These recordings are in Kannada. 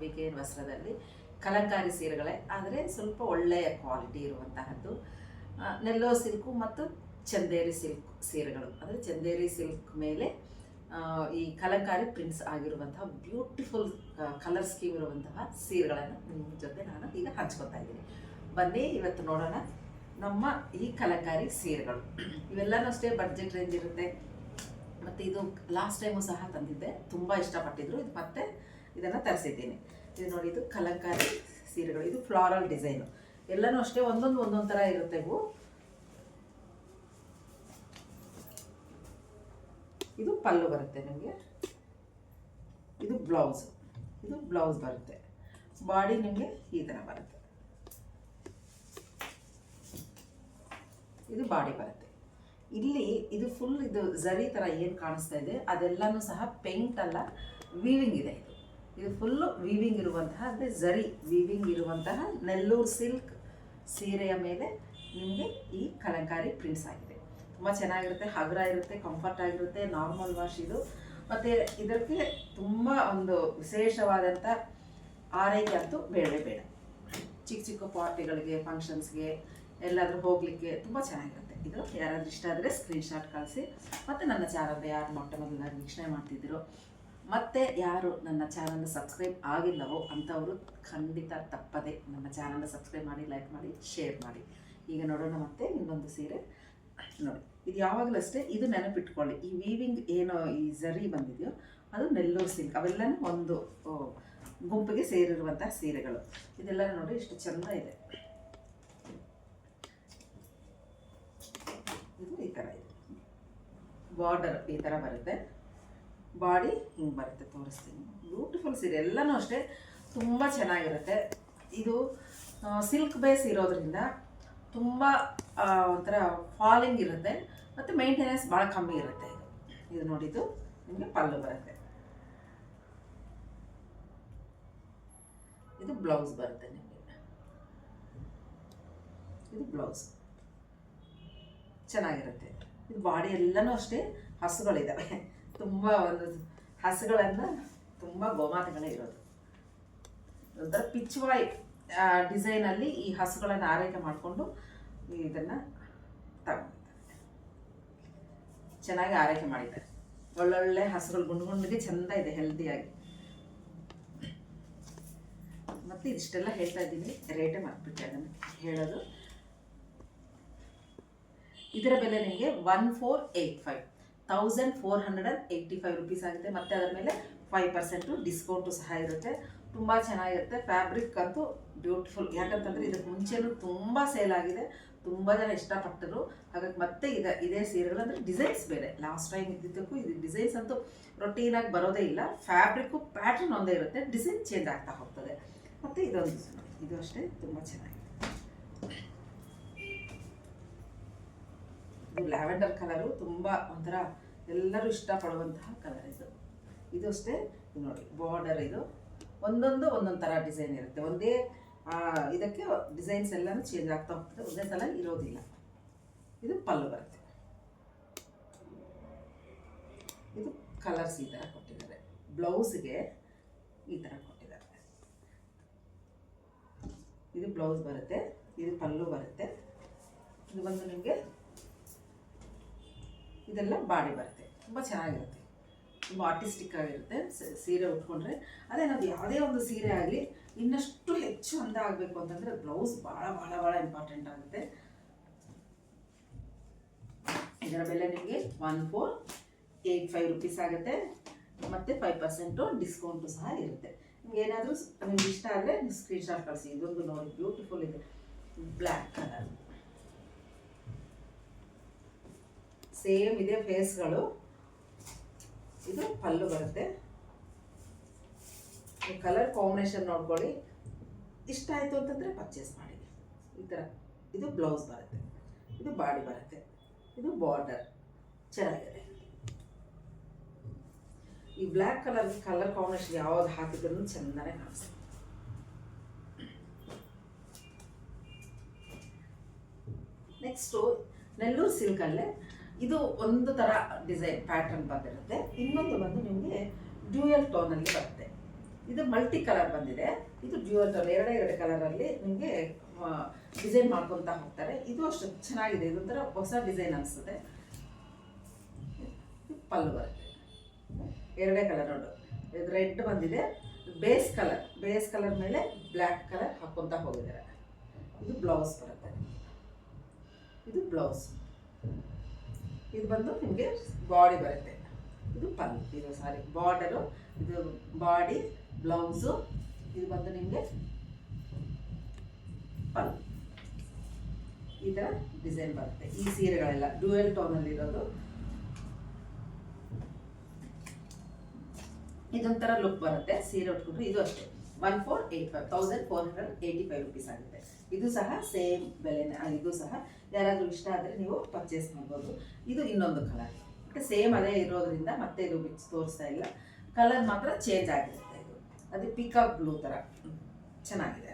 ವಿಕೇನ್ ವಸ್ತ್ರದಲ್ಲಿ ಕಲಂಕಾರಿ ಸೀರೆಗಳೇ, ಆದರೆ ಸ್ವಲ್ಪ ಒಳ್ಳೆಯ ಕ್ವಾಲಿಟಿ ಇರುವಂತಹದ್ದು. ನೆಲ್ಲೂರು ಸಿಲ್ಕು ಮತ್ತು ಚಂದೇರಿ ಸಿಲ್ಕ್ ಸೀರೆಗಳು, ಅಂದರೆ ಚಂದೇರಿ ಸಿಲ್ಕ್ ಮೇಲೆ ಈ ಕಲಂಕಾರಿ ಪ್ರಿಂಟ್ಸ್ ಆಗಿರುವಂತಹ ಬ್ಯೂಟಿಫುಲ್ ಕಲರ್ ಸ್ಕೀಮ್ ಇರುವಂತಹ ಸೀರೆಗಳನ್ನು ನಿಮ್ಮ ಜೊತೆ ನಾನು ಈಗ ಹಂಚ್ಕೊತಾ ಇದ್ದೀನಿ. ಬನ್ನಿ ಇವತ್ತು ನೋಡೋಣ ನಮ್ಮ ಈ ಕಲಂಕಾರಿ ಸೀರೆಗಳು. ಇವೆಲ್ಲನೂ ಅಷ್ಟೇ ಬಡ್ಜೆಟ್ ರೇಂಜ್ ಇರುತ್ತೆ. ಮತ್ತು ಇದು ಲಾಸ್ಟ್ ಟೈಮು ಸಹ ತಂದಿದ್ದೆ, ತುಂಬ ಇಷ್ಟಪಟ್ಟಿದ್ರು. ಇದು ಮತ್ತೆ ಇದನ್ನು ತರಿಸಿದ್ದೀನಿ. ಇದು ನೋಡಿ, ಇದು ಕಲಂಕಾರಿ ಸೀರೆಗಳು. ಇದು ಫ್ಲಾರಲ್ ಡಿಸೈನು. ಎಲ್ಲನೂ ಅಷ್ಟೇ ಒಂದೊಂದು ಥರ ಇರುತ್ತೆ. ಇವು ಇದು ಪಲ್ಲು ಬರುತ್ತೆ ನಿಮಗೆ. ಇದು ಬ್ಲೌಸ್ ಬರುತ್ತೆ. ಬಾಡಿ ನಿಮಗೆ ಈ ಥರ ಬರುತ್ತೆ. ಇದು ಬಾಡಿ ಬರುತ್ತೆ. ಇಲ್ಲಿ ಇದು ಫುಲ್ ಇದು ಝರಿ ಥರ ಏನು ಕಾಣಿಸ್ತಾ ಇದೆ ಅದೆಲ್ಲನೂ ಸಹ ಪೇಂಟ್ ಅಲ್ಲ, ವೀವಿಂಗ್ ಇದೆ. ಇದು ಫುಲ್ಲು ವೀವಿಂಗ್ ಇರುವಂತಹ, ಅಂದರೆ ಝರಿ ವೀವಿಂಗ್ ಇರುವಂತಹ ನೆಲ್ಲೂರು ಸಿಲ್ಕ್ ಸೀರೆಯ ಮೇಲೆ ನಿಮಗೆ ಈ ಕಲಂಕಾರಿ ಪ್ರಿಂಟ್ಸ್ ಆಗಿದೆ. ತುಂಬ ಚೆನ್ನಾಗಿರುತ್ತೆ, ಹಗುರ ಇರುತ್ತೆ, ಕಂಫರ್ಟ್ ಆಗಿರುತ್ತೆ, ನಾರ್ಮಲ್ ವಾಶ್ ಇದು. ಮತ್ತು ಇದಕ್ಕೆ ತುಂಬ ಒಂದು ವಿಶೇಷವಾದಂಥ ಆರೈಕೆ ಅಂತೂ ಬೇಡವೇ ಬೇಡ. ಚಿಕ್ಕ ಪಾರ್ಟಿಗಳಿಗೆ, ಫಂಕ್ಷನ್ಸ್ಗೆ ಎಲ್ಲಾದರೂ ಹೋಗಲಿಕ್ಕೆ ತುಂಬ ಚೆನ್ನಾಗಿರುತ್ತೆ. ಇದು ಯಾರಾದರೂ ಇಷ್ಟ ಆದರೆ ಸ್ಕ್ರೀನ್ಶಾಟ್ ಕಳಿಸಿ. ಮತ್ತು ನನ್ನ ಚಾನಲ್ನ ಯಾರು ಮೊಟ್ಟ ಮೊದಲಾಗಿ ವೀಕ್ಷಣೆ ಮಾಡ್ತಿದ್ದೀರೋ ಮತ್ತು ಯಾರು ನನ್ನ ಚಾನಲ್ನ ಸಬ್ಸ್ಕ್ರೈಬ್ ಆಗಿಲ್ಲವೋ ಅಂಥವರು ಖಂಡಿತ ತಪ್ಪದೆ ನನ್ನ ಚಾನಲ್ನ ಸಬ್ಸ್ಕ್ರೈಬ್ ಮಾಡಿ, ಲೈಕ್ ಮಾಡಿ, ಶೇರ್ ಮಾಡಿ. ಈಗ ನೋಡೋಣ ಮತ್ತೆ ಇನ್ನೊಂದು ಸೀರೆ. ನೋಡಿ, ಇದು ಯಾವಾಗಲೂ ಅಷ್ಟೇ, ಇದು ನೆನಪಿಟ್ಕೊಳ್ಳಿ. ಈ ವೀವಿಂಗ್ ಏನೋ ಈ ಝರಿ ಬಂದಿದೆಯೋ ಅದು ನೆಲ್ಲೂರು ಸಿಲ್ಕ್. ಅವೆಲ್ಲನೂ ಒಂದು ಗುಂಪಿಗೆ ಸೇರಿರುವಂತಹ ಸೀರೆಗಳು. ಇದೆಲ್ಲ ನೋಡಿ ಎಷ್ಟು ಚೆಂದ ಇದೆ. ಇದು ಈ ಥರ ಇದೆ. ಬಾರ್ಡರ್ ಈ ಥರ ಬರುತ್ತೆ, ಬಾಡಿ ಹಿಂಗೆ ಬರುತ್ತೆ. ತೋರಿಸ್ತೀನಿ. ಬ್ಯೂಟಿಫುಲ್ ಸೀರೆ. ಎಲ್ಲನೂ ಅಷ್ಟೇ ತುಂಬ ಚೆನ್ನಾಗಿರುತ್ತೆ. ಇದು ಸಿಲ್ಕ್ ಬೇಸ್ ಇರೋದ್ರಿಂದ ತುಂಬ ಒಂಥರ ಫಾಲಿಂಗ್ ಇರುತ್ತೆ ಮತ್ತು ಮೇಂಟೆನೆನ್ಸ್ ಭಾಳ ಕಮ್ಮಿ ಇರುತ್ತೆ. ಇದು ನೋಡಿದ್ದು ನಿಮಗೆ ಪಲ್ಲು ಬರುತ್ತೆ. ಇದು ಬ್ಲೌಸ್ ಬರುತ್ತೆ ನಿಮಗೆ. ಇದು ಬ್ಲೌಸ್ ಚೆನ್ನಾಗಿರುತ್ತೆ. ಇದು ಬಾಡಿ ಎಲ್ಲನೂ ಅಷ್ಟೇ ಹಸುಗಳಿದ್ದಾವೆ. ತುಂಬ ಒಂದು ಹಸುಗಳನ್ನು, ತುಂಬ ಗೋಮಾತೆಗಳೇ ಇರೋದು. ಒಂಥರ ಪಿಚ್ವಾಯ್ ಡಿಸೈನಲ್ಲಿ ಈ ಹಸುಗಳನ್ನು ಆರೈಕೆ ಮಾಡಿಕೊಂಡು ಇದನ್ನು ತಗೊಂಡಿದ್ದಾರೆ. ಚೆನ್ನಾಗಿ ಆರೈಕೆ ಮಾಡಿದ್ದಾರೆ. ಒಳ್ಳೊಳ್ಳೆ ಹಸುಗಳು ಗುಂಡಿಗೆ ಚೆಂದ ಇದೆ, ಹೆಲ್ದಿಯಾಗಿ. ಮತ್ತು ಇದಿಷ್ಟೆಲ್ಲ ಹೇಳ್ತಾ ಇದ್ದೀನಿ, ರೇಟೇ ಮರ್ತ್ಬಿಟ್ಟೆ ಅದನ್ನು ಹೇಳೋದು. ಇದರ ಬೆಲೆ ನಿಮಗೆ 1485 ರೂಪೀಸ್ ಆಗುತ್ತೆ. ಮತ್ತು ಅದರ ಮೇಲೆ 5% ಡಿಸ್ಕೌಂಟು ಸಹ ಇರುತ್ತೆ. ತುಂಬ ಚೆನ್ನಾಗಿರುತ್ತೆ. ಫ್ಯಾಬ್ರಿಕ್ ಅಂತೂ ಬ್ಯೂಟಿಫುಲ್. ಯಾಕಂತಂದರೆ ಇದಕ್ಕೆ ಮುಂಚೆನೂ ತುಂಬ ಸೇಲ್ ಆಗಿದೆ, ತುಂಬ ಜನ ಇಷ್ಟಪಟ್ಟರು. ಹಾಗಾಗಿ ಮತ್ತೆ ಇದೇ ಸೀರೆಗಳು, ಅಂದರೆ ಡಿಸೈನ್ಸ್ ಬೇರೆ. ಲಾಸ್ಟ್ ಟೈಮ್ ಇದ್ದಿದ್ದಕ್ಕೂ ಇದು ಡಿಸೈನ್ಸ್ ಅಂತೂ ರೊಟೀನಾಗಿ ಬರೋದೇ ಇಲ್ಲ. ಫ್ಯಾಬ್ರಿಕ್ಕು ಪ್ಯಾಟ್ರನ್ ಒಂದೇ ಇರುತ್ತೆ, ಡಿಸೈನ್ ಚೇಂಜ್ ಆಗ್ತಾ ಹೋಗ್ತದೆ. ಮತ್ತು ಇದು ಅಷ್ಟೇ ತುಂಬ ಚೆನ್ನಾಗಿದೆ. ಇದು ಲ್ಯಾವೆಂಡರ್ ಕಲರು, ತುಂಬ ಒಂಥರ ಎಲ್ಲರೂ ಇಷ್ಟಪಡುವಂತಹ ಕಲರ್ ಇದು. ಇದು ಅಷ್ಟೇ ನೋಡಿ, ಬಾರ್ಡರ್ ಇದು ಒಂದೊಂದು ಥರ ಡಿಸೈನ್ ಇರುತ್ತೆ. ಒಂದೇ ಇದಕ್ಕೆ ಡಿಸೈನ್ಸ್ ಎಲ್ಲನೂ ಚೇಂಜ್ ಆಗ್ತಾ ಹೋಗ್ತದೆ, ಒಂದೇ ಸಲ ಇರೋದಿಲ್ಲ. ಇದು ಪಲ್ಲು ಬರುತ್ತೆ. ಇದು ಕಲರ್ಸ್ ಈ ಥರ ಕೊಟ್ಟಿದ್ದಾರೆ. ಬ್ಲೌಸ್ಗೆ ಈ ಥರ ಕೊಟ್ಟಿದ್ದಾರೆ. ಇದು ಬ್ಲೌಸ್ ಬರುತ್ತೆ, ಇದು ಪಲ್ಲು ಬರುತ್ತೆ. ಇದು ಬಂದು ನಿಮಗೆ ಇದೆಲ್ಲ ಬಾಡಿ ಬರುತ್ತೆ. ತುಂಬ ಚೆನ್ನಾಗಿರುತ್ತೆ, ತುಂಬ ಆರ್ಟಿಸ್ಟಿಕ್ ಆಗಿರುತ್ತೆ. ಸೀರೆ ಉಟ್ಕೊಂಡ್ರೆ ಅದೇ ನಾವು ಯಾವುದೇ ಒಂದು ಸೀರೆ ಆಗಲಿ ಇನ್ನಷ್ಟು ಹೆಚ್ಚು ಅಂದ ಆಗಬೇಕು ಅಂತಂದರೆ ಬ್ಲೌಸ್ ಭಾಳ ಇಂಪಾರ್ಟೆಂಟ್ ಆಗುತ್ತೆ. ಇದರ ಬೆಲೆ ನಿಮಗೆ 1485 ರೂಪೀಸ್ ಆಗುತ್ತೆ. ಮತ್ತು 5% ಡಿಸ್ಕೌಂಟು ಸಹ ಇರುತ್ತೆ. ನಿಮ್ಗೆ ಏನಾದರೂ ನಿಮ್ಗೆ ಇಷ್ಟ ಆದರೆ ನೀವು ಸ್ಕ್ರೀನ್ಶಾಟ್ ಕಳಿಸಿ. ಇದೊಂದು ನೋಡಿ, ಬ್ಯೂಟಿಫುಲ್ ಇದೆ, ಬ್ಲ್ಯಾಕ್ ಕಲರ್. ಸೇಮ್ ಇದೆ ಫೇಸ್ಗಳು. ಇದು ಪಲ್ಲು ಬರುತ್ತೆ. ಕಲರ್ ಕಾಂಬಿನೇಷನ್ ನೋಡ್ಕೊಳ್ಳಿ. ಇಷ್ಟ ಆಯಿತು ಅಂತಂದರೆ ಪರ್ಚೇಸ್ ಮಾಡಿ. ಈ ಥರ ಇದು ಬ್ಲೌಸ್ ಬರುತ್ತೆ, ಇದು ಬಾಡಿ ಬರುತ್ತೆ, ಇದು ಬಾರ್ಡರ್ ಚೆನ್ನಾಗಿದೆ. ಈ ಬ್ಲ್ಯಾಕ್ ಕಲರ್ ಕಾಂಬಿನೇಷನ್ ಯಾವ್ದು ಹಾಕಿದ್ರೂ ಚೆಂದನೇ ಕಾಣಿಸುತ್ತೆ. ನೆಕ್ಸ್ಟು ನೆಲ್ಲೂರು ಸಿಲ್ಕಲ್ಲೇ ಇದು ಒಂದು ಥರ ಡಿಸೈನ್ ಪ್ಯಾಟರ್ನ್ ಬಂದಿರುತ್ತೆ. ಇನ್ನೊಂದು ಬಂದು ನಿಮಗೆ ಡ್ಯೂಯಲ್ ಟೋನಲ್ಲಿ ಬರುತ್ತೆ. ಇದು ಮಲ್ಟಿ ಕಲರ್ ಬಂದಿದೆ. ಇದು ಡ್ಯೂಯಲ್ ಟೋನ್, ಎರಡು ಕಲರಲ್ಲಿ ನಿಮಗೆ ಡಿಸೈನ್ ಮಾಡ್ಕೊತಾ ಹೋಗ್ತಾರೆ. ಇದು ಅಷ್ಟು ಚೆನ್ನಾಗಿದೆ, ಇದೊಂಥರ ಹೊಸ ಡಿಸೈನ್ ಅನಿಸ್ತದೆ. ಪಲ್ಲು ಬರುತ್ತೆ, ಎರಡೇ ಕಲರ್ ನೋಡು. ಇದು ರೆಡ್ ಬಂದಿದೆ, ಬೇಸ್ ಕಲರ್ ಮೇಲೆ ಬ್ಲ್ಯಾಕ್ ಕಲರ್ ಹಾಕ್ಕೊತಾ ಹೋಗಿದ್ದಾರೆ. ಇದು ಬ್ಲೌಸ್ ಬರುತ್ತೆ, ಇದು ಬ್ಲೌಸ್. ಇದು ಬಂದು ನಿಮಗೆ ಬಾಡಿ ಬರುತ್ತೆ. ಇದು ಪಲ್ಲು, ಇದು ಸಾರಿ ಬಾರ್ಡರು, ಇದು ಬಾಡಿ ಬ್ಲೌಸು. ಇದು ಬಂದು ನಿಮಗೆ ಪಲ್ಲು. ಈ ಥರ ಡಿಸೈನ್ ಬರುತ್ತೆ ಈ ಸೀರೆಗಳೆಲ್ಲ ಡ್ಯೂಯಲ್ ಟೋನಲ್ಲಿ ಇರೋದು. ಇದೊಂಥರ ಲುಕ್ ಬರುತ್ತೆ ಸೀರೆ ಉಟ್ಕೊಂಡ್ರೆ. ಇದು ಅಷ್ಟೇ 1485 ರುಪೀಸ್ ಆಗುತ್ತೆ. ಇದು ಸಹ ಸೇಮ್ ಬೆಲೆನೇ. ಇದು ಸಹ ಯಾರಾದರೂ ಇಷ್ಟ ಆದರೆ ನೀವು ಪರ್ಚೇಸ್ ಮಾಡ್ಬೋದು. ಇದು ಇನ್ನೊಂದು ಕಲರ್, ಸೇಮ್ ಅದೇ ಇರೋದ್ರಿಂದ ಮತ್ತೆ ಇದು ಬಿಚ್ಚಿ ತೋರಿಸ್ತಾ ಇಲ್ಲ, ಕಲರ್ ಮಾತ್ರ ಚೇಂಜ್ ಆಗಿರುತ್ತೆ. ಇದು ಅದು ಪಿಕಾಕ್ ಬ್ಲೂ ಥರ ಚೆನ್ನಾಗಿದೆ.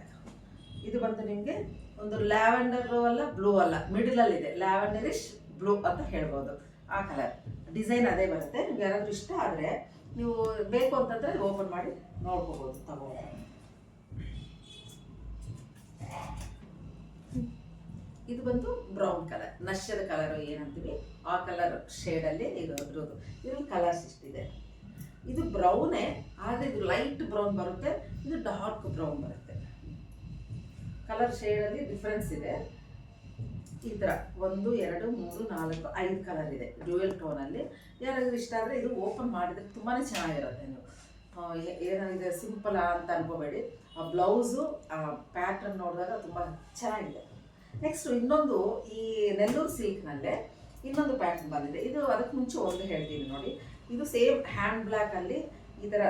ಇದು ಬಂದು ನಿಮಗೆ ಒಂದು ಲ್ಯಾವೆಂಡರು ಅಲ್ಲ ಬ್ಲೂ ಅಲ್ಲ, ಮಿಡಲಲ್ಲಿದೆ, ಲ್ಯಾವೆಂಡರಿಶ್ ಬ್ಲೂ ಅಂತ ಹೇಳ್ಬೋದು. ಆ ಕಲರ್ ಡಿಸೈನ್ ಅದೇ ಬರುತ್ತೆ. ನಿಮ್ಗೆ ಯಾರಾದರೂ ಇಷ್ಟ ಆದರೆ ನೀವು ಬೇಕು ಅಂತಂದರೆ ಓಪನ್ ಮಾಡಿ ನೋಡ್ಕೋಬೋದು, ತಗೋಬೋದು. ಇದು ಬಂದು ಬ್ರೌನ್ ಕಲರ್, ನಶ್ಯದ ಕಲರ್ ಏನಂತೀವಿ ಆ ಕಲರ್ ಶೇಡಲ್ಲಿ ಇರೋದು. ಇದ್ರಲ್ಲಿ ಕಲರ್ಸ್ ಇಷ್ಟಿದೆ. ಇದು ಬ್ರೌನೇ, ಆದರೆ ಇದು ಲೈಟ್ ಬ್ರೌನ್ ಬರುತ್ತೆ, ಇದು ಡಾರ್ಕ್ ಬ್ರೌನ್ ಬರುತ್ತೆ. ಕಲರ್ ಶೇಡಲ್ಲಿ ಡಿಫ್ರೆನ್ಸ್ ಇದೆ. ಈ ಥರ 1 2 3 4 5 ಕಲರ್ ಇದೆ ಡ್ಯೂಯಲ್ ಟೋನಲ್ಲಿ. ಯಾರಾದರೂ ಇಷ್ಟ ಆದರೆ ಇದು ಓಪನ್ ಮಾಡಿದರೆ ತುಂಬಾ ಚೆನ್ನಾಗಿರುತ್ತೆ. ನೀವು ಏನಾಗಿದೆ ಸಿಂಪಲ್ ಅಂತ ಅನ್ಕೋಬೇಡಿ. ಆ ಬ್ಲೌಸು ಆ ಪ್ಯಾಟ್ರನ್ ನೋಡಿದಾಗ ತುಂಬ ಚೆನ್ನಾಗಿದೆ. ನೆಕ್ಸ್ಟು ಇನ್ನೊಂದು ಈ ನೆಲ್ಲೂರು ಸಿಲ್ಕ್ನಲ್ಲೇ ಇನ್ನೊಂದು ಪ್ಯಾಟರ್ನ್ ಬಂದಿದೆ. ಇದು ಅದಕ್ಕೆ ಮುಂಚೆ ಒಂದು ಹೇಳ್ತೀನಿ ನೋಡಿ. ಇದು ಸೇಮ್ ಹ್ಯಾಂಡ್ ಬ್ಲ್ಯಾಕಲ್ಲಿ ಈ ಥರ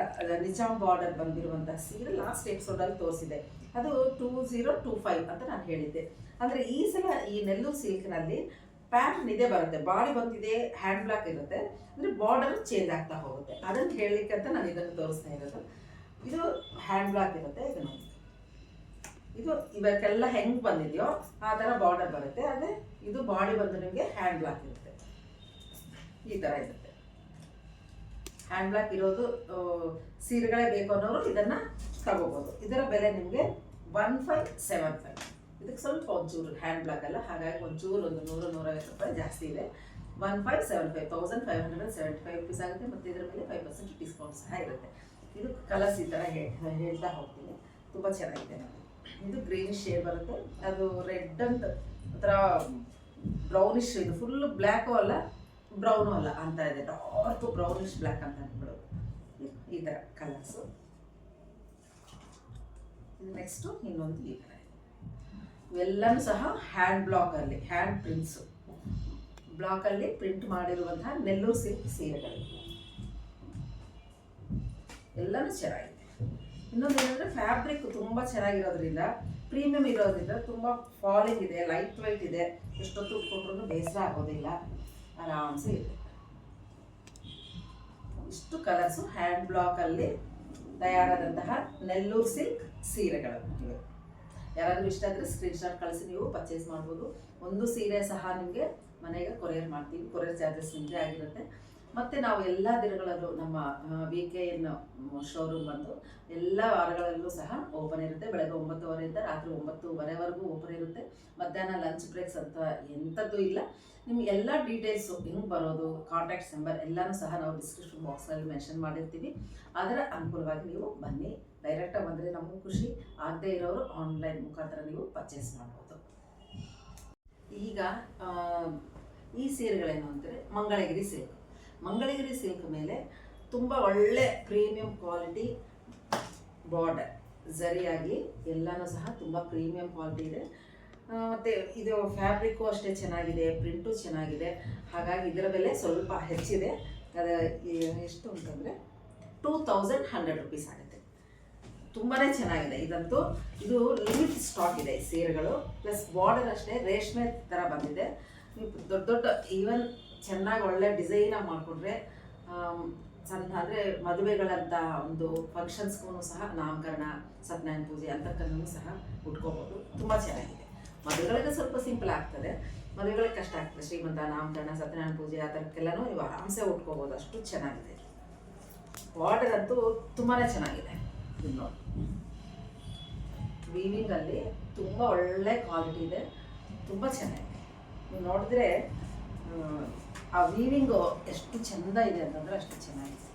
ನಿಜಾಮ್ ಬಾರ್ಡರ್ ಬಂದಿರುವಂಥ ಸೀರೆ ಲಾಸ್ಟ್ ಎಪಿಸೋಡಲ್ಲಿ ತೋರಿಸಿದೆ. ಅದು 2025 ಅಂತ ನಾನು ಹೇಳಿದ್ದೆ. ಅಂದರೆ ಈ ಸಲ ಈ ನೆಲ್ಲೂರು ಸಿಲ್ಕ್ನಲ್ಲಿ ಪ್ಯಾಟರ್ನ್ ಇದೇ ಬರುತ್ತೆ. ಬಾಡಿ ಬಂದಿದೆ, ಹ್ಯಾಂಡ್ ಬ್ಲ್ಯಾಕ್ ಇರುತ್ತೆ, ಅಂದರೆ ಬಾರ್ಡರ್ ಚೇಂಜ್ ಆಗ್ತಾ ಹೋಗುತ್ತೆ. ಅದನ್ನು ಹೇಳಲಿಕ್ಕೆ ಅಂತ ನಾನು ಇದನ್ನು ತೋರಿಸ್ತಾ ಇರೋದು. ಇದು ಹ್ಯಾಂಡ್ ಬ್ಲ್ಯಾಕ್ ಇರುತ್ತೆ. ಇದು ಇವಕ್ಕೆಲ್ಲ ಹೆಂಗೆ ಬಂದಿದೆಯೋ ಆ ಥರ ಬಾರ್ಡರ್ ಬರುತ್ತೆ. ಅದೇ ಇದು ಬಾಡಿ ಬಂದು ನಿಮಗೆ ಹ್ಯಾಂಡ್ ಬ್ಲ್ಯಾಕ್ ಇರುತ್ತೆ, ಈ ಥರ ಇರುತ್ತೆ. ಹ್ಯಾಂಡ್ ಬ್ಲ್ಯಾಕ್ ಇರೋದು ಸೀರೆಗಳೇ ಬೇಕು ಅನ್ನೋರು ಇದನ್ನು ತಗೋಬೋದು. ಇದರ ಬೆಲೆ ನಿಮಗೆ 1575. ಇದಕ್ಕೆ ಸ್ವಲ್ಪ ಒಂಚೂರು ಹ್ಯಾಂಡ್ ಬ್ಲ್ಯಾಕ್ ಅಲ್ಲ, ಹಾಗಾಗಿ ಒಂಚೂರು ಒಂದು 100-150 ರೂಪಾಯಿ ಜಾಸ್ತಿ ಇದೆ. 1575 1575 ರುಪೀಸ್ ಆಗುತ್ತೆ. ಮತ್ತು ಇದರ ಮೇಲೆ 5% ಡಿಸ್ಕೌಂಟ್ ಸಹ ಇರುತ್ತೆ. ಇದು ಕಲರ್ಸ್ ಈ ಥರ ಹೇಳ್ತಾ ಹೋಗ್ತೀನಿ, ತುಂಬ ಚೆನ್ನಾಗಿದೆ ನೋಡಿ. ಇದು ಗ್ರೀನ್ ಶೇಡ್ ಬರುತ್ತೆ, ಅದು ರೆಡ್ ಅಂತ ಒಂಥರ ಬ್ರೌನಿಶ್. ಇದು ಫುಲ್ಲು ಬ್ಲ್ಯಾಕು ಅಲ್ಲ ಬ್ರೌನು ಅಲ್ಲ ಅಂತ ಇದೆ, ಡಾರ್ಕ್ ಬ್ರೌನಿಶ್ ಬ್ಲ್ಯಾಕ್ ಅಂತ ಅಂದ್ಬಿಡೋದು. ಈ ಥರ ಕಲರ್ಸು. ನೆಕ್ಸ್ಟು ಇನ್ನೊಂದು ಈ ಥರ ಇದೆ. ಇವೆಲ್ಲವೂ ಸಹ ಹ್ಯಾಂಡ್ ಬ್ಲಾಕಲ್ಲಿ, ಹ್ಯಾಂಡ್ ಪ್ರಿಂಟ್ಸು ಬ್ಲಾಕಲ್ಲಿ ಪ್ರಿಂಟ್ ಮಾಡಿರುವಂತಹ ನೆಲ್ಲೂರು ಸಿಲ್ಕ್ ಸೀರೆಗಳು ಎಲ್ಲನೂ ಚೆನ್ನಾಗಿದೆ. ಇನ್ನೊಂದು ಏನಂದರೆ ಫ್ಯಾಬ್ರಿಕ್ ತುಂಬ ಚೆನ್ನಾಗಿರೋದ್ರಿಂದ, ಪ್ರೀಮಿಯಮ್ ಇರೋದ್ರಿಂದ ತುಂಬ ಫಾಲಿಂಗ್ ಇದೆ, ಲೈಟ್ ವೈಟ್ ಇದೆ. ಎಷ್ಟೊತ್ತು ಉಟ್ಕೊಂಡ್ರೂ ಬೇಸರ ಆಗೋದಿಲ್ಲ, ಆರಾಮ್ಸೆ ಇದೆ. ಇಷ್ಟು ಕಲರ್ಸು ಹ್ಯಾಂಡ್ ಬ್ಲಾಕಲ್ಲಿ ತಯಾರಾದಂತಹ ನೆಲ್ಲೂರು ಸಿಲ್ಕ್ ಸೀರೆಗಳು ಇವೆ. ಯಾರಾದರೂ ಇಷ್ಟ ಆದರೆ ಸ್ಕ್ರೀನ್ಶಾಟ್ ಕಳಿಸಿ ನೀವು ಪರ್ಚೇಸ್ ಮಾಡ್ಬೋದು. ಒಂದು ಸೀರೆ ಸಹ ನಿಮಗೆ ಮನೆಗೆ ಕೊರಿಯರ್ ಮಾಡ್ತೀವಿ, ಕೊರಿಯರ್ ಚಾರ್ಜಸ್ ನಿಮ್ಮದೇ ಆಗಿರುತ್ತೆ. ಮತ್ತು ನಾವು ಎಲ್ಲ ದಿನಗಳಲ್ಲೂ ನಮ್ಮ VKN ಶೋರೂಮ್ ಬಂದು ಎಲ್ಲ ವಾರಗಳಲ್ಲೂ ಸಹ ಓಪನ್ ಇರುತ್ತೆ. ಬೆಳಗ್ಗೆ 9:30 ರಾತ್ರಿ 9:30ವರೆಗೂ ಓಪನ್ ಇರುತ್ತೆ. ಮಧ್ಯಾಹ್ನ ಲಂಚ್ ಬ್ರೇಕ್ಸ್ ಅಂತ ಎಂಥದ್ದು ಇಲ್ಲ. ನಿಮ್ಗೆ ಎಲ್ಲ ಡೀಟೇಲ್ಸು ಹೆಂಗೆ ಬರೋದು, ಕಾಂಟ್ಯಾಕ್ಟ್ಸ್ ನಂಬರ್ ಎಲ್ಲನೂ ಸಹ ನಾವು ಡಿಸ್ಕ್ರಿಪ್ಷನ್ ಬಾಕ್ಸಲ್ಲಿ ಮೆನ್ಷನ್ ಮಾಡಿರ್ತೀವಿ. ಅದರ ಅನುಕೂಲವಾಗಿ ನೀವು ಬನ್ನಿ. ಡೈರೆಕ್ಟಾಗಿ ಬಂದರೆ ನಮಗೂ ಖುಷಿ, ಆಗದೇ ಇರೋರು ಆನ್ಲೈನ್ ಮುಖಾಂತರ ನೀವು ಪರ್ಚೇಸ್ ಮಾಡ್ಬೋದು. ಈಗ ಈ ಸೀರೆಗಳೇನು ಅಂದರೆ ಮಂಗಳಗಿರಿ ಸಿಲ್ಕ್. ಮಂಗಳಗಿರಿ ಸಿಲ್ಕ್ ಮೇಲೆ ತುಂಬ ಒಳ್ಳೆ ಪ್ರೀಮಿಯಂ ಕ್ವಾಲಿಟಿ ಬಾರ್ಡರ್ ಝರಿಯಾಗಿ ಎಲ್ಲನೂ ಸಹ ತುಂಬ ಪ್ರೀಮಿಯಂ ಕ್ವಾಲಿಟಿ ಇದೆ. ಮತ್ತು ಇದು ಫ್ಯಾಬ್ರಿಕ್ಕು ಅಷ್ಟೇ ಚೆನ್ನಾಗಿದೆ, ಪ್ರಿಂಟು ಚೆನ್ನಾಗಿದೆ. ಹಾಗಾಗಿ ಇದರ ಬೆಲೆ ಸ್ವಲ್ಪ ಹೆಚ್ಚಿದೆ. ಅದು ಎಷ್ಟು ಅಂತಂದರೆ 2100 ರುಪೀಸ್ ಆಗುತ್ತೆ. ತುಂಬಾ ಚೆನ್ನಾಗಿದೆ ಇದಂತೂ. ಇದು ಲಿಮಿಟ್ ಸ್ಟಾಕ್ ಇದೆ ಈ ಸೀರೆಗಳು. ಪ್ಲಸ್ ಬಾರ್ಡರ್ ಅಷ್ಟೇ ರೇಷ್ಮೆ ಥರ ಬಂದಿದೆ. ನೀವು ದೊಡ್ಡ ದೊಡ್ಡ ಈವನ್ ಚೆನ್ನಾಗಿ ಒಳ್ಳೆ ಡಿಸೈನಾಗಿ ಮಾಡಿಕೊಂಡ್ರೆ ಸಣ್ಣ ಅಂದರೆ ಮದುವೆಗಳಂಥ ಒಂದು ಫಂಕ್ಷನ್ಸ್ಗೂ ಸಹ, ನಾಮಕರಣ, ಸತ್ಯನಾರಾಯಣ ಪೂಜೆ ಅಂತಕ್ಕೂ ಸಹ ಉಟ್ಕೋಬೋದು. ತುಂಬ ಚೆನ್ನಾಗಿದೆ. ಮದುವೆಗಳಿಗೆ ಸ್ವಲ್ಪ ಸಿಂಪಲ್ ಆಗ್ತದೆ, ಮದುವೆಗಳಿಗೆ ಕಷ್ಟ ಆಗ್ತದೆ. ಶ್ರೀಮಂತ, ನಾಮಕರಣ, ಸತ್ಯನಾರಾಯಣ ಪೂಜೆ ಆ ಥರಕ್ಕೆಲ್ಲನೂ ನೀವು ಆರಾಮ್ಸೆ ಉಟ್ಕೋಬೋದು, ಅಷ್ಟು ಚೆನ್ನಾಗಿದೆ. ಬಾರ್ಡರ್ ಅಂತೂ ತುಂಬಾ ಚೆನ್ನಾಗಿದೆ. ಇದು ನೋಡಿ, ವೀವಿಂಗಲ್ಲಿ ತುಂಬ ಒಳ್ಳೆ ಕ್ವಾಲಿಟಿ ಇದೆ, ತುಂಬ ಚೆನ್ನಾಗಿದೆ. ನೀವು ನೋಡಿದ್ರೆ ಆ ವೀವಿಂಗು ಎಷ್ಟು ಚೆಂದ ಇದೆ ಅಂತಂದರೆ ಅಷ್ಟು ಚೆನ್ನಾಗಿದೆ,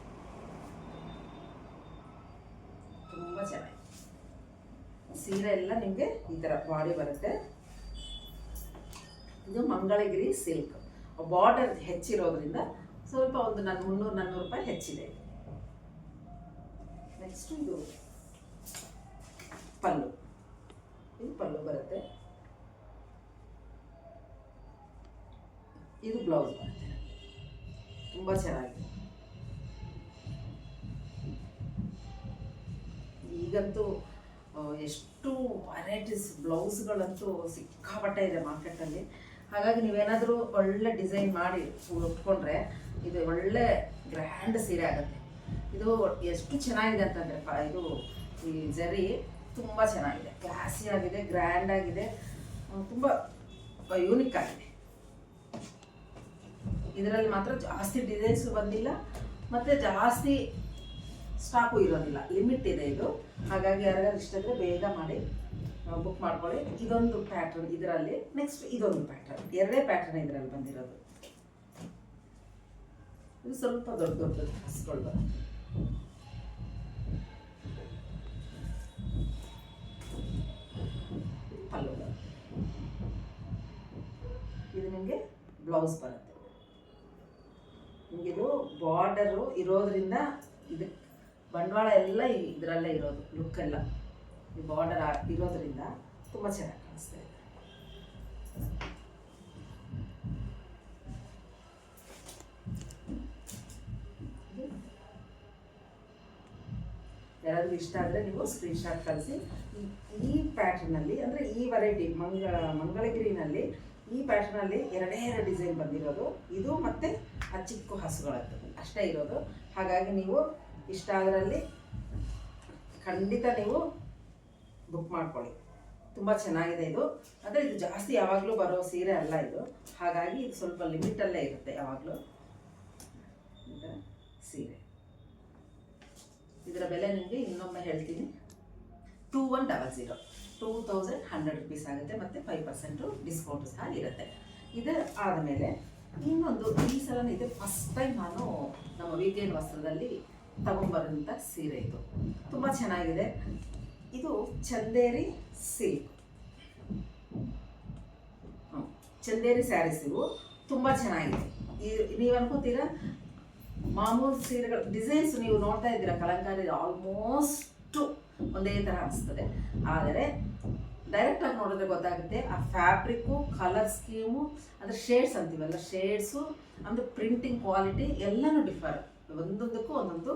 ತುಂಬ ಚೆನ್ನಾಗಿದೆ. ಸೀರೆ ಎಲ್ಲ ನಿಮಗೆ ಈ ಥರ ಬಾಡಿ ಬರುತ್ತೆ. ಇದು ಮಂಗಳಗಿರಿ ಸಿಲ್ಕ್, ಬಾರ್ಡರ್ ಹೆಚ್ಚಿರೋದ್ರಿಂದ ಸ್ವಲ್ಪ ಒಂದು 300-400 ರೂಪಾಯಿ ಹೆಚ್ಚಿದೆ. ನೆಕ್ಸ್ಟ್ ಇದು ಪಲ್ಲು, ಇದು ಪಲ್ಲು ಬರುತ್ತೆ. ಇದು ಬ್ಲೌಸ್ ಬರುತ್ತೆ, ತುಂಬ ಚೆನ್ನಾಗಿದೆ. ಈಗಂತೂ ಎಷ್ಟು ವೆರೈಟೀಸ್ ಬ್ಲೌಸ್ಗಳಂತೂ ಸಿಕ್ಕಾಪಟ್ಟೆ ಇದೆ ಮಾರ್ಕೆಟಲ್ಲಿ. ಹಾಗಾಗಿ ನೀವೇನಾದರೂ ಒಳ್ಳೆ ಡಿಸೈನ್ ಮಾಡಿ ಉಟ್ಕೊಂಡ್ರೆ ಇದು ಒಳ್ಳೆ ಗ್ರ್ಯಾಂಡ್ ಸೀರೆ ಆಗುತ್ತೆ. ಇದು ಎಷ್ಟು ಚೆನ್ನಾಗಿದೆ ಅಂತಂದರೆ ಇದು ಈ ಜರಿ ತುಂಬ ಚೆನ್ನಾಗಿದೆ, ಕ್ಲಾಸಿ ಆಗಿದೆ, ಗ್ರ್ಯಾಂಡ್ ಆಗಿದೆ, ತುಂಬ ಯೂನಿಕ್ ಆಗಿದೆ. ಇದರಲ್ಲಿ ಮಾತ್ರ ಜಾಸ್ತಿ ಡಿಸೈನ್ಸು ಬಂದಿಲ್ಲ ಮತ್ತು ಜಾಸ್ತಿ ಸ್ಟಾಕು ಇರೋದಿಲ್ಲ, ಲಿಮಿಟ್ ಇದೆ ಇದು. ಹಾಗಾಗಿ ಯಾರಿಗಾರು ಇಷ್ಟ ಇದ್ದರೆ ಬೇಗ ಮಾಡಿ ಬುಕ್ ಮಾಡ್ಕೊಳ್ಳಿ. ಇದೊಂದು ಪ್ಯಾಟರ್ನ್ ಇದರಲ್ಲಿ, ನೆಕ್ಸ್ಟ್ ಇದೊಂದು ಪ್ಯಾಟರ್ನ್, ಎರಡೇ ಪ್ಯಾಟರ್ನ್ ಇದರಲ್ಲಿ ಬಂದಿರೋದು. ಇದು ಸ್ವಲ್ಪ ದೊಡ್ಡ ದೊಡ್ಡ ಹಸ್ಗಳು ಬರುತ್ತೆ. ಪಲ್ಲು ಇದು ನಿಮಗೆ ಬ್ಲೌಸ್ ಬರುತ್ತೆ. ನಿಮಗಿದು ಬಾರ್ಡರು ಇರೋದ್ರಿಂದ ಇದು ಬಂಡವಾಳ ಎಲ್ಲ ಇದರಲ್ಲೇ ಇರೋದು, ಲುಕ್ ಎಲ್ಲ ಈ ಬಾರ್ಡರ್ ಇರೋದ್ರಿಂದ ತುಂಬ ಚೆನ್ನಾಗಿ ಕಾಣಿಸ್ತಾ ಇದೆ. ಯಾರಾದರೂ ಇಷ್ಟ ಆದರೆ ನೀವು ಸ್ಕ್ರೀನ್ಶಾಟ್ ಕಳಿಸಿ. ಈ ಪ್ಯಾಟರ್ನಲ್ಲಿ ಅಂದರೆ ಈ ವೆರೈಟಿ ಮಂಗಳಗಿರಿನಲ್ಲಿ ಈ ಪ್ಯಾಟರ್ನಲ್ಲಿ ಎರಡೇ ಡಿಸೈನ್ ಬಂದಿರೋದು, ಇದು ಮತ್ತು ಆ ಚಿಕ್ಕ ಹಸುಗಳದ್ದು ಅಷ್ಟೇ ಇರೋದು. ಹಾಗಾಗಿ ನೀವು ಇಷ್ಟ ಅದರಲ್ಲಿ ಖಂಡಿತ ನೀವು ಬುಕ್ ಮಾಡ್ಕೊಳ್ಳಿ, ತುಂಬ ಚೆನ್ನಾಗಿದೆ ಇದು. ಅಂದರೆ ಇದು ಜಾಸ್ತಿ ಯಾವಾಗಲೂ ಬರೋ ಸೀರೆ ಅಲ್ಲ ಇದು, ಹಾಗಾಗಿ ಇದು ಸ್ವಲ್ಪ ಲಿಮಿಟಲ್ಲೇ ಇರುತ್ತೆ ಯಾವಾಗಲೂ ಇದರ ಸೀರೆ. ಇದರ ಬೆಲೆ ನಿಮಗೆ ಇನ್ನೊಮ್ಮೆ ಹೇಳ್ತೀನಿ, 2100, 2100 ರೂಪೀಸ್ ಆಗುತ್ತೆ ಮತ್ತು 5% ಡಿಸ್ಕೌಂಟ್ ಸಹ ಇರುತ್ತೆ. ಇದರ ಆದಮೇಲೆ ಇನ್ನೊಂದು, ಈ ಸಲ ಇದು ಫಸ್ಟ್ ಟೈಮ್ ನಾನು ನಮ್ಮ ವೀಕೆಂಡ್ ವಸ್ತ್ರದಲ್ಲಿ ತಗೊಂಬರೋಂಥ ಸೀರೆ. ಇದು ತುಂಬ ಚೆನ್ನಾಗಿದೆ. ಇದು ಚಂದೇರಿ ಸಿಲ್ಕ್, ಚಂದೇರಿ ಸ್ಯಾರೀಸ್ ಇವು ತುಂಬ ಚೆನ್ನಾಗಿದೆ. ನೀವು ಅನ್ಕೋತೀರಾ ಮಾಮೂಲು ಸೀರೆಗಳು ಡಿಸೈನ್ಸ್ ನೀವು ನೋಡ್ತಾ ಇದ್ದೀರಾ, ಕಲಂಕಾರಿ ಆಲ್ಮೋಸ್ಟು ಒಂದೇ ಥರ ಅನಿಸ್ತದೆ. ಆದರೆ ಡೈರೆಕ್ಟಾಗಿ ನೋಡಿದ್ರೆ ಗೊತ್ತಾಗುತ್ತೆ ಆ ಫ್ಯಾಬ್ರಿಕ್ಕು, ಕಲರ್ ಸ್ಕೀಮು, ಅಂದರೆ ಶೇಡ್ಸ್ ಅಂತೀವಲ್ಲ, ಶೇಡ್ಸು, ಅಂದರೆ ಪ್ರಿಂಟಿಂಗ್ ಕ್ವಾಲಿಟಿ ಎಲ್ಲನೂ ಡಿಫರ್, ಒಂದೊಂದಕ್ಕೂ ಒಂದೊಂದು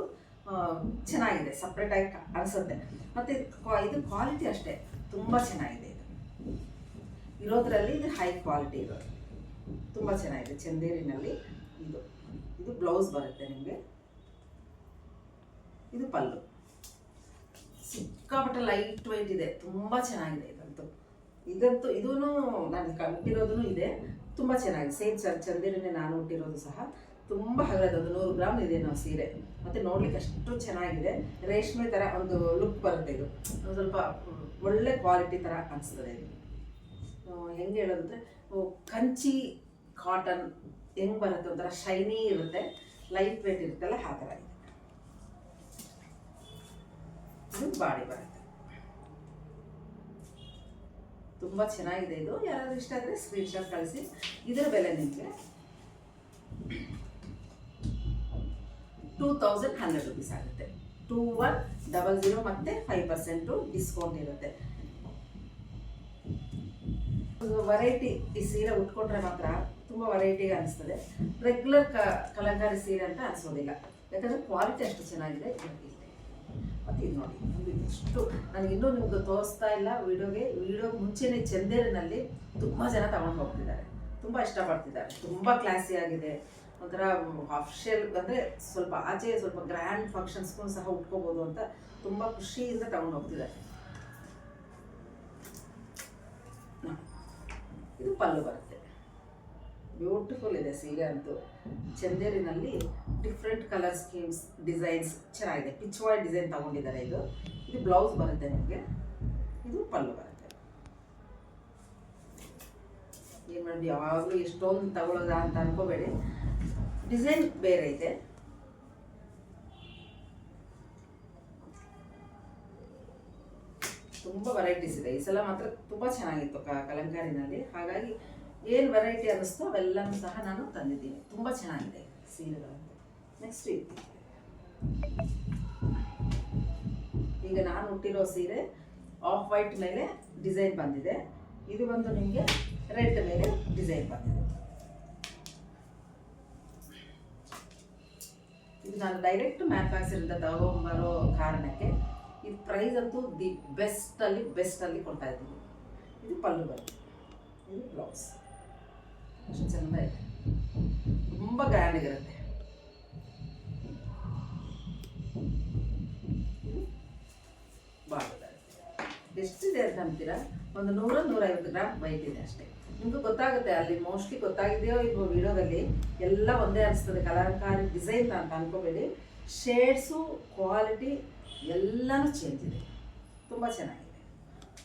ಚೆನ್ನಾಗಿದೆ, ಸಪ್ರೇಟಾಗಿ ಅನಿಸುತ್ತೆ. ಮತ್ತು ಇದು ಕ್ವಾಲಿಟಿ ಅಷ್ಟೇ ತುಂಬ ಚೆನ್ನಾಗಿದೆ. ಇದು ಇರೋದ್ರಲ್ಲಿ ಇದು ಹೈ ಕ್ವಾಲಿಟಿ ಇರೋದು, ತುಂಬ ಚೆನ್ನಾಗಿದೆ. ಚಂದೇರಿನಲ್ಲಿ ಇದು ಬ್ಲೌಸ್ ಬರುತ್ತೆ ನಿಮಗೆ. ಇದು ಪಲ್ಲು, ಸಿಕ್ಕಾಪಟ್ಟೆ ಲೈಟ್ ವೆಯ್ಟ್ ಇದೆ, ತುಂಬ ಚೆನ್ನಾಗಿದೆ. ಇದಂತೂ ಇದೂ ನಾನು ಕಟ್ಟಿರೋದೂ ಇದೆ, ತುಂಬ ಚೆನ್ನಾಗಿದೆ. ಸೇಮ್ ಚಂದೇರಿನೇ ನಾನು ಹುಟ್ಟಿರೋದು ಸಹ. ತುಂಬ ಹಗರದ, ಒಂದು 100 ಗ್ರಾಮ್ ಇದೆ ನಾವು ಸೀರೆ. ಮತ್ತು ನೋಡ್ಲಿಕ್ಕೆ ಅಷ್ಟು ಚೆನ್ನಾಗಿದೆ, ರೇಷ್ಮೆ ಥರ ಒಂದು ಲುಕ್ ಬರುತ್ತೆ. ಇದು ಸ್ವಲ್ಪ ಒಳ್ಳೆ ಕ್ವಾಲಿಟಿ ಥರ ಅನಿಸ್ತದೆ. ಇದು ಹೆಂಗೆ ಹೇಳೋದಂದರೆ ಕಂಚಿ ಕಾಟನ್ ಹೆಂಗೆ ಬರುತ್ತೆ, ಒಂಥರ ಶೈನಿ ಇರುತ್ತೆ, ಲೈಟ್ ವೇಟ್ ಇರುತ್ತಲ್ಲ ಆ ಥರ ಇದೆ. ಇದು ಬಾಡಿ ಬರುತ್ತೆ, ತುಂಬ ಚೆನ್ನಾಗಿದೆ. ಇದು ಯಾರಾದರೂ ಇಷ್ಟ ಆದರೆ ಸ್ಕ್ರೀನ್ಶಾಟ್ ಕಳಿಸಿ. ಇದರ ಬೆಲೆ ನಿಮಗೆ 2100 ರೂಪೀಸ್ ಆಗುತ್ತೆ. 2100 ಮತ್ತು 5% ಡಿಸ್ಕೌಂಟ್ ಇರುತ್ತೆ. ವೆರೈಟಿ ಈ ಸೀರೆ ಉಟ್ಕೊಂಡ್ರೆ ಮಾತ್ರ ತುಂಬ ವೆರೈಟಿಗೆ ಅನಿಸ್ತದೆ. ರೆಗ್ಯುಲರ್ ಕಲಂಕಾರಿ ಸೀರೆ ಅಂತ ಅನಿಸೋದಿಲ್ಲ, ಯಾಕಂದರೆ ಕ್ವಾಲಿಟಿ ಅಷ್ಟು ಚೆನ್ನಾಗಿದೆ. ಮತ್ತು ಇದು ನೋಡಿ, ಇಷ್ಟು ನನಗೆ ಇನ್ನೂ ನಿಮ್ಗೆ ತೋರಿಸ್ತಾ ಇಲ್ಲ ವಿಡಿಯೋ ಮುಂಚೆನೇ ಚಂದೇರಿನಲ್ಲಿ ತುಂಬ ಜನ ತಗೊಂಡು ಹೋಗ್ತಿದ್ದಾರೆ, ತುಂಬ ಇಷ್ಟಪಡ್ತಿದ್ದಾರೆ. ತುಂಬ ಕ್ಲಾಸಿ ಆಗಿದೆ, ಒಂಥರ ಅಫಿಷಿಯಲ್, ಅಂದರೆ ಸ್ವಲ್ಪ ಆಚೆ ಸ್ವಲ್ಪ ಗ್ರ್ಯಾಂಡ್ ಫಂಕ್ಷನ್ಸ್ಗೂ ಸಹ ಉಟ್ಕೋಬೋದು ಅಂತ ತುಂಬ ಖುಷಿಯಿಂದ ತಗೊಂಡು ಹೋಗ್ತಿದ್ದಾರೆ. ಇದು ಪಲ್ಲು ಬರುತ್ತೆ, ಬ್ಯೂಟಿಫುಲ್ ಇದೆ ಸೀರೆ ಅಂತೂ. ಚಂದೇರಿನಲ್ಲಿ ಡಿಫ್ರೆಂಟ್ ಕಲರ್ ಸ್ಕೀಮ್ಸ್ ಡಿಸೈನ್ಸ್ ಚೆನ್ನಾಗಿದೆ. ಪಿಚ್ ವಾಯ್ ಡಿಸೈನ್ ತಗೊಂಡಿದ್ದಾರೆ. ಇದು ಬ್ಲೌಸ್ ಬರುತ್ತೆ ನಿಮಗೆ, ಇದು ಪಲ್ಲು ಬರುತ್ತೆ. ಏನು ಮಾಡಿ ಯಾವಾಗಲೂ ಎಷ್ಟೊಂದು ತಗೊಳ್ಳೋದ ಅಂತ ಅನ್ಕೋಬೇಡಿ, ಡಿಸೈನ್ ಬೇರೆ ಇದೆ. ತುಂಬ ವೆರೈಟೀಸ್ ಇದೆ. ಈ ಸಲ ಮಾತ್ರ ತುಂಬ ಚೆನ್ನಾಗಿತ್ತು ಕಲಂಕಾರಿನಲ್ಲಿ. ಹಾಗಾಗಿ ಏನು ವೆರೈಟಿ ಅನ್ನಿಸ್ತೋ ಅವೆಲ್ಲನೂ ಸಹ ನಾನು ತಂದಿದ್ದೀನಿ. ತುಂಬ ಚೆನ್ನಾಗಿದೆ ಸೀರೆಗಳಂತೆ. ನೆಕ್ಸ್ಟ್ ಈಗ ನಾನು ಹುಟ್ಟಿರೋ ಸೀರೆ ಆಫ್ ವೈಟ್ ಮೇಲೆ ಡಿಸೈನ್ ಬಂದಿದೆ. ಇದು ಬಂದು ನಿಮಗೆ ರೆಡ್ ಮೇಲೆ ಡಿಸೈನ್ ಬಂದಿದೆ. ಇದು ನಾನು ಡೈರೆಕ್ಟ್ ಮ್ಯಾನುಫ್ಯಾಕ್ಚರಿಂದ ತಗೊಂಬರೋ ಕಾರಣಕ್ಕೆ ಇದು ಪ್ರೈಸ್ ಅಂತೂ ದಿ ಬೆಸ್ಟಲ್ಲಿ ಕೊಡ್ತಾ ಇದ್ದೀನಿ. ಇದು ಪಲ್ಲು ಬರುತ್ತೆ, ಇದು ಬ್ಲೌಸ್. ಅಷ್ಟು ಚೆಂದ ಇದೆ, ತುಂಬ ಗ್ರ್ಯಾಂಡಿಗಿರುತ್ತೆ. ಬಾರ್ಡರ್ ಎಷ್ಟಿದೆ ಅಂತ ಅಂತೀರಾ? ಒಂದು 100-150 ಗ್ರಾಮ್ ವೈಟ್ ಇದೆ ಅಷ್ಟೇ. ನಿಮಗೂ ಗೊತ್ತಾಗುತ್ತೆ, ಅಲ್ಲಿ ಮೋಸ್ಟ್ಲಿ ಗೊತ್ತಾಗಿದೆಯೋ ಈಗ ವಿಡಿಯೋದಲ್ಲಿ ಎಲ್ಲ ಒಂದೇ ಅನಿಸ್ತದೆ. ಕಲಂಕಾರಿ ಡಿಸೈನ್ ಅಂತ ಅನ್ಕೋಬೇಡಿ, ಶೇಡ್ಸು ಕ್ವಾಲಿಟಿ ಎಲ್ಲನೂ ಚೇಂಜ್ ಇದೆ. ತುಂಬ ಚೆನ್ನಾಗಿದೆ.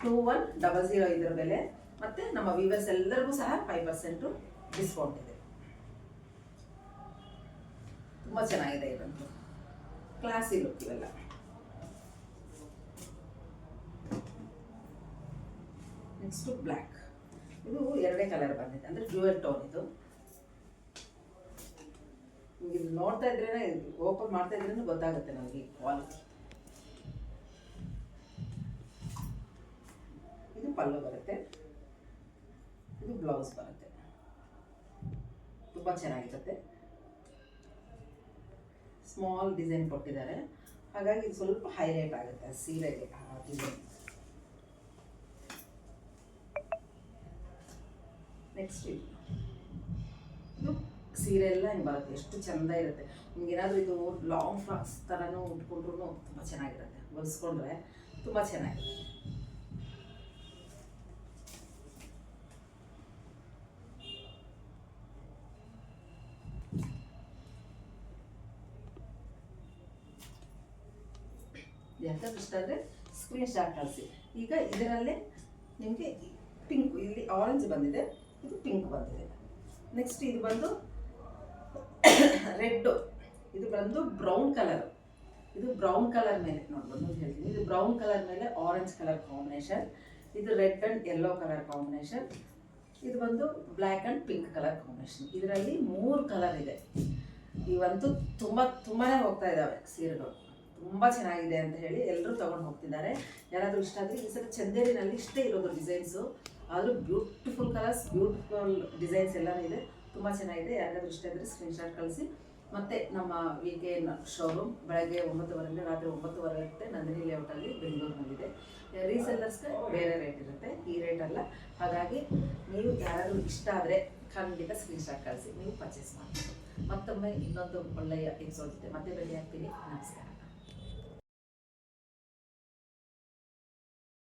2100 ಇದರ ಬೆಲೆ. ಮತ್ತು ನಮ್ಮ ವ್ಯೂವರ್ಸ್ ಎಲ್ಲರಿಗೂ ಸಹ 5% ಡಿಸ್ಕೌಂಟ್ ಇದೆ. ತುಂಬ ಚೆನ್ನಾಗಿದೆ. ಇದಂತೂ ಕ್ಲಾಸಿ ಲುಕ್ ಇವೆಲ್ಲ. Next black. ಇದು 2 ಕಲರ್ ಬಂದಿದೆ, ಅಂದರೆ ಡ್ಯೂಯಲ್ ಟೋನ್. ಇದು ನೋಡ್ತಾ ಇದ್ರೇನೆ, ಓಪನ್ ಮಾಡ್ತಾ ಇದ್ರೇನೆ ಗೊತ್ತಾಗುತ್ತೆ ನನಗೆ ಕ್ವಾಲಿಟಿ. ಇದು ಪಲ್ಲು ಬರುತ್ತೆ, ಇದು ಬ್ಲೌಸ್ ಬರುತ್ತೆ. ತುಂಬ ಚೆನ್ನಾಗಿರುತ್ತೆ. ಸ್ಮಾಲ್ ಡಿಸೈನ್ ಕೊಟ್ಟಿದ್ದಾರೆ, ಹಾಗಾಗಿ ಇದು ಸ್ವಲ್ಪ ಹೈಲೈಟ್ ಆಗುತ್ತೆ ಸೀರೆಗೆ ಆ ಡಿಸೈನ್. ನೆಕ್ಸ್ಟ್ ಇದು ಸೀರೆ ಎಲ್ಲ ಹಿಂಗೆ ಬರುತ್ತೆ, ಎಷ್ಟು ಚೆಂದ ಇರುತ್ತೆ. ನಿಮ್ಗೇನಾದರೂ ಇದು ಲಾಂಗ್ ಫ್ರಾಕ್ಸ್ ಥರನೂ ಉಟ್ಕೊಂಡ್ರೂ ತುಂಬ ಚೆನ್ನಾಗಿರುತ್ತೆ. ಹೊಲಿಸ್ಕೊಂಡ್ರೆ ತುಂಬ ಚೆನ್ನಾಗಿರುತ್ತೆ. ಯಾಕಂದ್ರೆ ಇಷ್ಟ ಆದರೆ ಸ್ಕ್ರೀನ್ ಶಾಟ್ ಕಳಿಸಿ. ಈಗ ಇದರಲ್ಲೇ ನಿಮಗೆ ಪಿಂಕ್, ಇಲ್ಲಿ ಆರೆಂಜ್ ಬಂದಿದೆ, ಇದು ಪಿಂಕ್ ಬಂದಿದೆ. ನೆಕ್ಸ್ಟ್ ಇದು ಬಂದು ರೆಡ್ಡು, ಇದು ಬಂದು ಬ್ರೌನ್ ಕಲರ್. ಇದು ಬ್ರೌನ್ ಕಲರ್ ಮೇಲೆ ನೋಡ್ಬೋದು ಹೇಳ್ತೀನಿ. ಇದು ಬ್ರೌನ್ ಕಲರ್ ಮೇಲೆ ಆರೆಂಜ್ ಕಲರ್ ಕಾಂಬಿನೇಷನ್. ಇದು red and yellow colour combination. ಇದು ಬಂದು black and pink colour combination. ಇದರಲ್ಲಿ 3 ಕಲರ್ ಇದೆ. ಇವಂತೂ ತುಂಬಾ ಹೋಗ್ತಾ ಇದ್ದಾವೆ ಸೀರೆಗಳು. ತುಂಬ ಚೆನ್ನಾಗಿದೆ ಅಂತ ಹೇಳಿ ಎಲ್ಲರೂ ತೊಗೊಂಡು ಹೋಗ್ತಿದ್ದಾರೆ. ಯಾರಾದರೂ ಇಷ್ಟ ಆದರೆ ಈ ಸಲ ಚಂದೇರಿನಲ್ಲಿ ಇಷ್ಟೇ ಇರೋದು ಡಿಸೈನ್ಸು, ಆದರೂ ಬ್ಯೂಟಿಫುಲ್ ಕಲರ್ಸ್, ಬ್ಯೂಟಿಫುಲ್ ಡಿಸೈನ್ಸ್ ಎಲ್ಲನೂ ಇದೆ. ತುಂಬ ಚೆನ್ನಾಗಿದೆ. ಯಾರಾದರೂ ಇಷ್ಟ ಇದ್ದರೆ ಸ್ಕ್ರೀನ್ಶಾಟ್ ಕಳಿಸಿ. ಮತ್ತು ನಮ್ಮ VKN ಶೋರೂಮ್ ಬೆಳಗ್ಗೆ 9:30 ರಾತ್ರಿ 9:30 ಇರುತ್ತೆ. ನಂದಿನಿ ಲೇಔಟಲ್ಲಿ ಬೆಂಗಳೂರಿನಲ್ಲಿದೆ. ರೀಸೆಲ್ಲರ್ಸ್ಗೆ ಬೇರೆ ರೇಟ್ ಇರುತ್ತೆ, ಈ ರೇಟ್ ಅಲ್ಲ. ಹಾಗಾಗಿ ನೀವು ಯಾರಾದರೂ ಇಷ್ಟ ಆದರೆ ಖಂಡಿತ ಸ್ಕ್ರೀನ್ಶಾಟ್ ಕಳಿಸಿ, ನೀವು ಪರ್ಚೇಸ್ ಮಾಡಿ. ಮತ್ತೊಮ್ಮೆ ಇನ್ನೊಂದು ಒಳ್ಳೆಯ ಎಪಿಸೋಡ್ ಜೊತೆ ಮತ್ತೆ ಭೇಟಿ ಆಗ್ತೀನಿ. ನಮಸ್ಕಾರ.